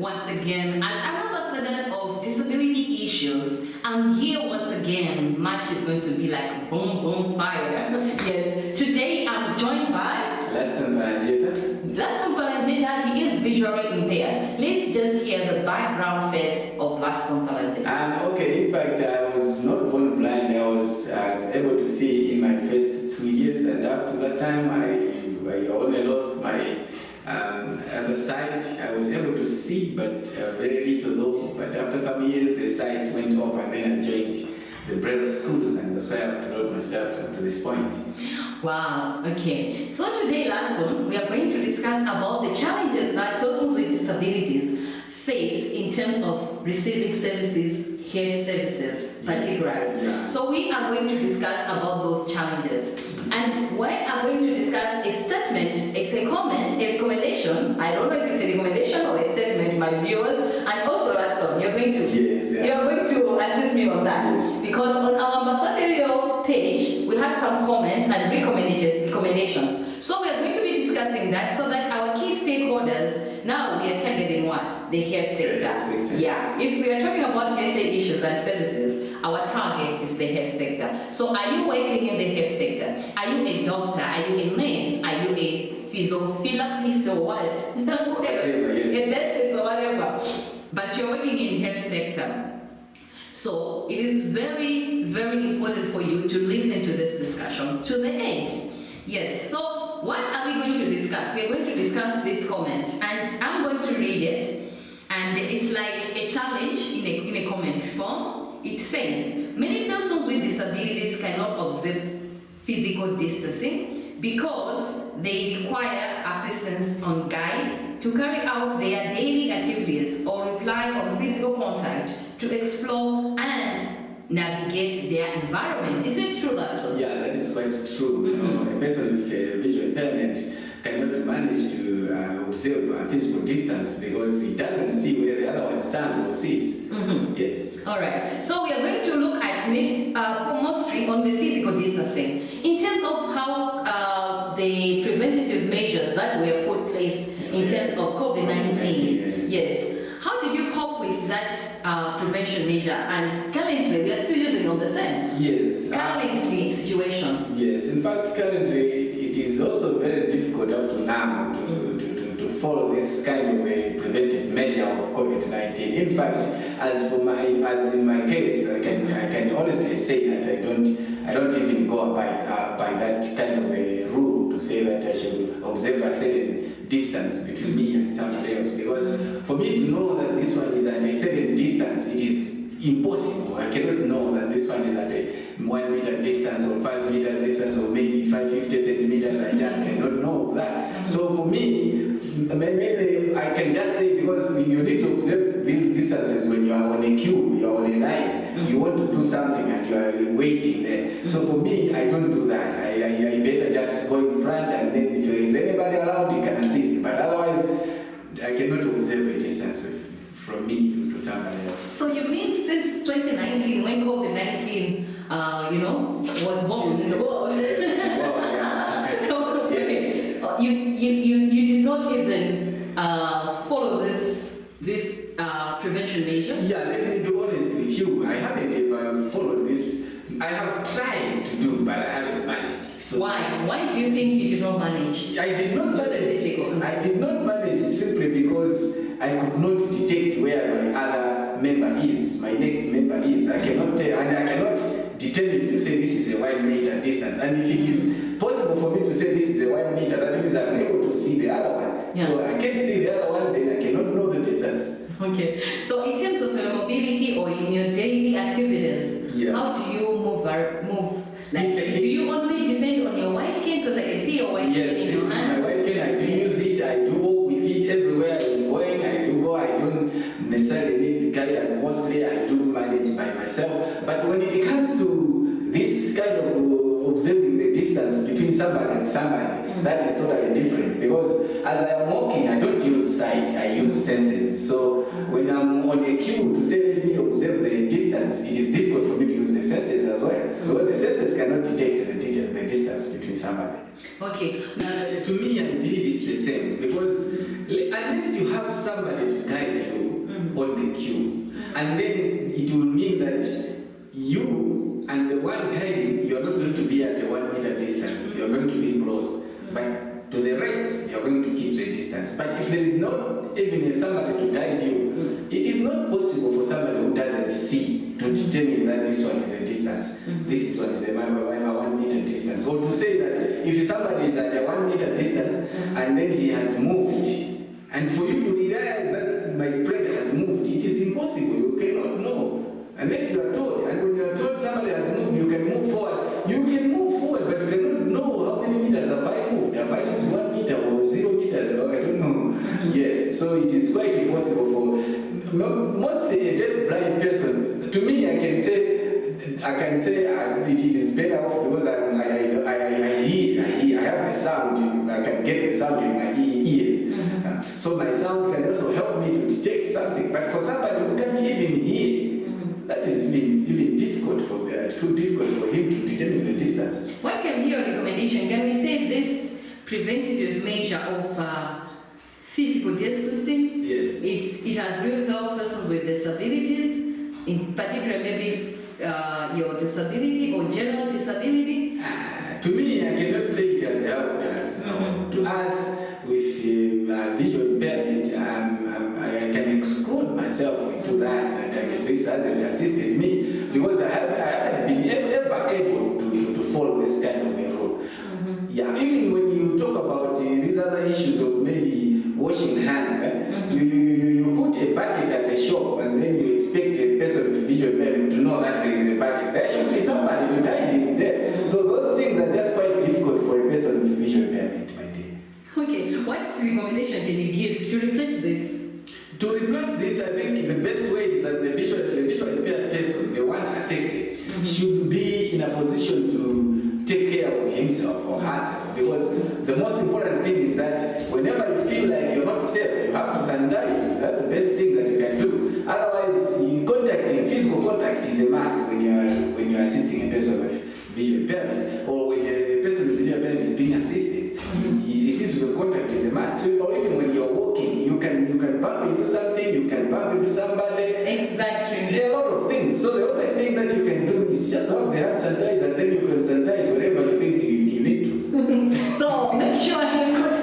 once again as an ambassador of disability issues. I'm here once again. March is going to be like boom, boom, fire. Yes. Today I'm joined by Laston Balanjeta. Laston Balanjeta. He is visually impaired. Let's just hear the background first of Laston Balanjeta. Okay, in fact, I was not born blind. I was able to see in my first 2 years, and after that time, I only lost my other sight. I was able to see, but very little though. But after some years, the sight went off, and then I joined the Braille schools, and that's why I've developed myself up to this point. Wow, okay. So today, Laston, we are going to discuss about the challenges that persons with disabilities face in terms of receiving services, health services, particularly. Yeah. So we are going to discuss about those challenges. And we are going to discuss a statement, it's a comment, a recommendation. I don't know if it's a recommendation or a statement, my viewers. And also, Laston, you're going to assist me on that. Yes. Because on our ambassadorial page, we had some comments and recommendations. So we are going to be discussing that so that our key stakeholders, now we are targeting what? The health sector. Yeah. If we are talking about health issues and services, our target is the health sector. So are you working in the health sector? Are you a doctor? Are you a nurse? Are you a physiotherapist or what? A dentist or whatever. But you're working in the health sector. So it is very, very important for you to listen to this discussion to the end. Yes, so what are we going to discuss? We're going to discuss this comment, and I'm going to read it, and it's like a challenge in a comment form. It says, many persons with disabilities cannot observe physical distancing because they require assistance on guide to carry out their daily activities or rely on physical contact to explore and navigate their environment. Is it true, Laston? Yeah, that is quite true. You know, a person with visual impairment cannot manage to observe a physical distance because he doesn't see where the other one stands or sits. Yes. All right. So we are going to look at mostly on the physical distancing in terms of how the preventative measures that were put place in terms of COVID-19. Yes. How did you cope with that prevention measure? And currently, we are still using all the same. Yes. Currently situation. Yes. In fact, currently, it is also very difficult up to now to follow this kind of a preventive measure of COVID-19. In fact, as in my case, I can honestly say that I don't even go by that kind of a rule to say that I should observe a certain distance between me and somebody else, because for me to know that this one is at a certain distance, it is impossible. I cannot know that this one is at a 1 meter distance or 5 meters distance or maybe 550 centimeters. I just cannot know that. So for me, maybe I can just say, because you need to observe these distances when you are on a queue, you are on a line, you want to do something and you are waiting there. So for me, I don't do that. I better just go in front, and then if there is anybody around, you can assist. But otherwise, I cannot observe a distance from me to somebody else. So you mean since 2019, when COVID-19, was born in the world? Yes. Yes. You did not even follow this prevention measure? Yeah, let me be honest with you. I haven't even followed this. I have tried to do, but I haven't managed. So why? Why do you think you did not manage? I did not manage. I did not manage simply because I could not detect where my other member is, my next member is. I cannot tell, and I cannot determine to say this is a 1 meter distance. And if it is possible for me to say this is a 1 meter, that means I'm able to see the other one. Yeah. So I can't see the other one, then I cannot know the distance. Okay. So in terms of your mobility or in your daily activities, how do you move? Like, do you only depend on your white cane? Because I can see your white cane in your hand. My white cane, I do use it. I do walk with it everywhere I'm going. I do go. I don't necessarily need guidance. Mostly, I do manage by myself. But when it comes to this kind of observing the distance between somebody and somebody, that is totally different. Because as I am walking, I don't use sight. I use senses. So when I'm on a queue to say let me observe the distance, it is difficult for me to use the senses as well. Because the senses cannot detect the distance between somebody. Okay. To me, I believe it's the same. Because Unless you have somebody to guide you on the queue, and then it will mean that you and the one guiding, you're not going to be at a 1 meter distance, you're going to be close. But to the rest, you're going to keep the distance. But if there is not even somebody to guide you, it is not possible for somebody who doesn't see to determine that this one is a distance, this one is a 1 meter distance. Or to say that if somebody is at a 1 meter distance and then he has moved, and for you to realize that my friend has moved, it is impossible. You cannot know unless you are told. And when you are told somebody has moved, you can move forward. You can move forward, but you cannot know how many meters have I moved. Have I moved 1 meter or 0 meters? Or I don't know. Yes, so it is quite impossible for mostly a deaf blind person. To me, I can say it is better off because I hear. I have the sound. I can get the sound in my ears. So my sound can also help me to detect something. But for somebody who can't even hear, that is even difficult too difficult for him to determine the distance. What can be your recommendation? Can we say this preventative measure of physical distancing? Yes. It has really helped persons with disabilities, in particular maybe your disability or general disability? To me, I cannot say it has helped us. No. To us, with visual impairment, I can exclude myself into that, and this hasn't assisted me because I haven't been ever able to follow this kind of a rule. Yeah, even when you talk about these other issues of maybe washing hands, you put a bucket at a shop and then you expect a person with visual impairment to know that there is a bucket. There should be somebody to guide him there. So those things are just quite difficult for a person with visual impairment, my dear. Okay, what recommendation can you give to replace this? To replace this, I think the best way is that the visual impaired person, the one affected, should be in a position to take care of himself or herself. Because the most important thing is that whenever you feel like you're not safe, you have to sanitize. That's the best thing that you can do. Otherwise, physical contact is a must when you are assisting a person with visual impairment, or when a person with visual impairment is being assisted. Physical contact is a must. Or even when you're walking, you can bump into something, you can bump into somebody. Exactly. A lot of things. So the only thing that you can do is just have the hand sanitizer, and then you can sanitize wherever you think you need to. So make sure you put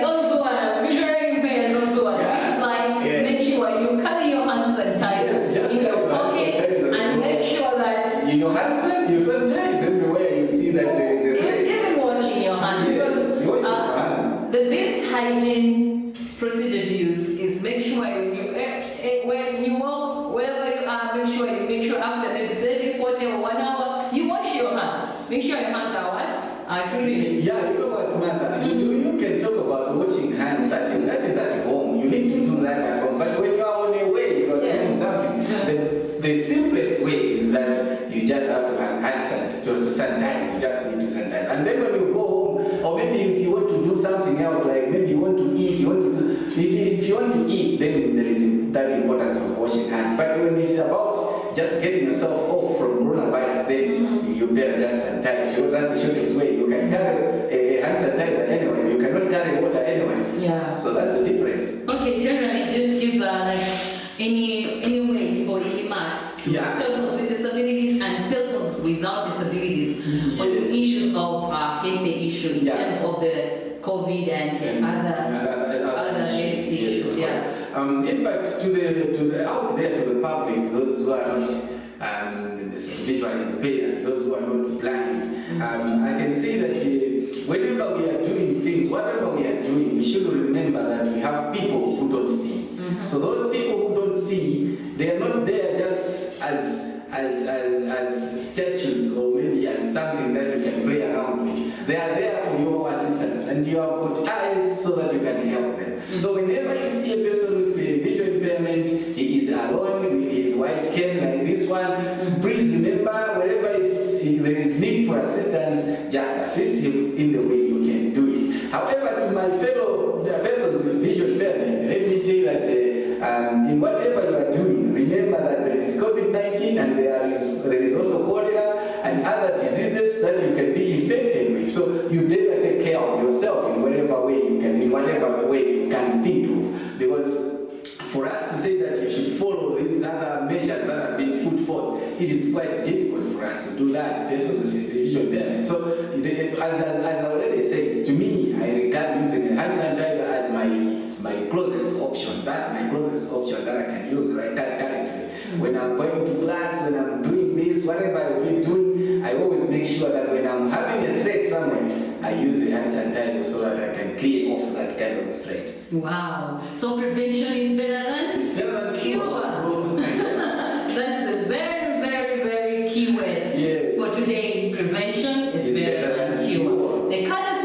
those who are visually impaired, those who are make sure you carry your hand sanitizer in your pocket and make sure that in your hand you sanitize everywhere you see that there is a thread. Even washing your hands. Yes, washing your hands. The best hygiene procedure to use is make sure when you walk, wherever you are, make sure after maybe 30, 40 or 1 hour, you wash your hands. Make sure your hands are what? Are clean. Yeah, you know what, Mother? You can talk about washing hands. That is at home. You need to do that at home. But when you are on your way, you are doing something. The simplest way is that you just have to have hand sanitize. You just need to sanitize. And then when you go home, or maybe if you want to do something else, like maybe you want to eat, if you want to eat, then there is that importance of washing hands. But when it's about just getting yourself off from coronavirus, then you better just sanitize, because that's the shortest way. You can carry a hand sanitizer anywhere. You cannot carry water anywhere. Yeah. So that's the difference. Okay, generally just give any ways or any marks to persons with disabilities and persons without disabilities on the issues of health issues in terms of the COVID and other health issues. Yes. In fact, to out there to the public, those who are not visually impaired, those who are not blind, I can say that whenever we are doing things, whatever we are doing, we should remember that we have people who don't see. So those people who don't see, they are not there just as statues or maybe as something that you can play around with. They are there for your assistance, and you have got eyes so that you can help them. So whenever you see a person with a visual impairment, he is alone with his white cane like this one, please remember, wherever there is need for assistance, just assist him in the way you can do it. However, to my fellow persons with visual impairment, let me say that in whatever you are doing, remember that there is COVID-19 and there is also cholera and other diseases that you can be infected with. So you better take care of yourself in whatever way you can, in whatever way you can. for us to say that you should follow these other measures that are being put forth, it is quite difficult for us to do that based on the visual impairment. So, as I already said, to me, I regard using a hand sanitizer as my closest option. That's my closest option that I can use right currently. When I'm going to class, when I'm doing this, whatever I've been doing, I always make sure that when I'm having a threat somewhere, I use a hand sanitizer so that I can clear off that kind of threat. Wow. So prevention is better than? It's better than cure. That's the very, very key word yes. for today. Prevention is better than cure. The courtesy